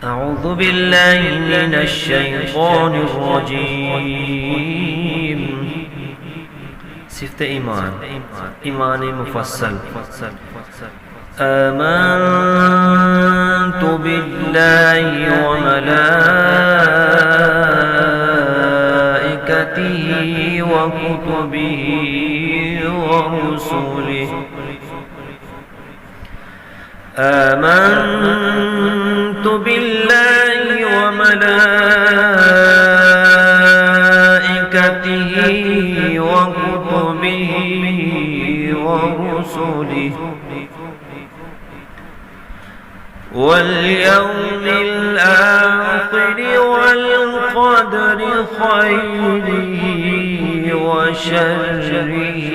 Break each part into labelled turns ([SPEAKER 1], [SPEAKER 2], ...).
[SPEAKER 1] أعوذ بالله من الشيطان الرجيم. صفت إيمان مفصل. آمنت بالله وملائكته وكتبه ورسله. آمنت بالله وملائكته وكتبه ورسله واليوم الآخر والقدر خيره وشره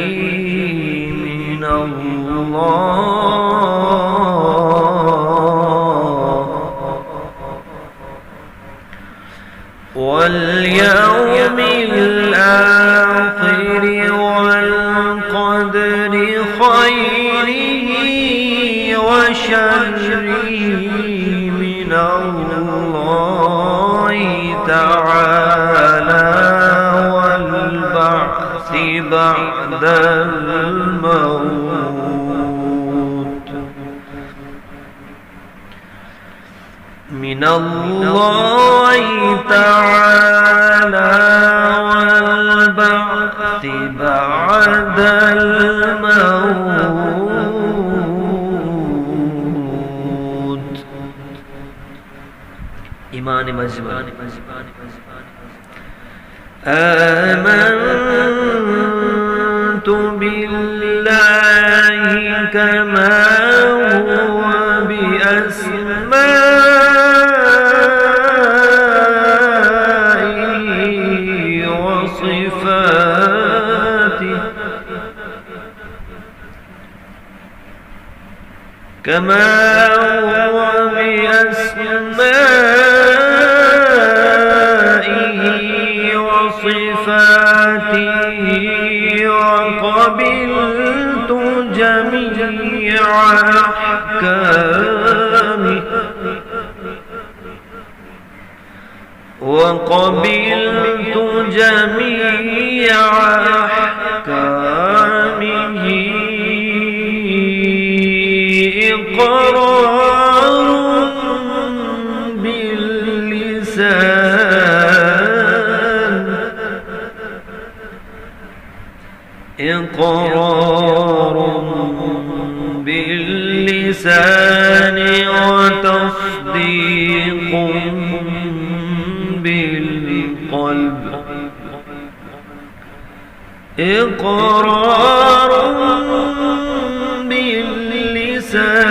[SPEAKER 1] من الله. واليوم الآخر والقدر خيره وشره من الله تعالى والبعث بعد الموت. من الله تعالى والبعث بعد الموت. إيمان مجمل. آمنت بالله كما هو بأسمائه وصفاته كما هو بأسمائه وصفاته وقبلت جميع أحكامه وقبلت جميع أحكامه إقرار باللسان إقرار باللسان وتصديق بالقلب. إقرار باللسان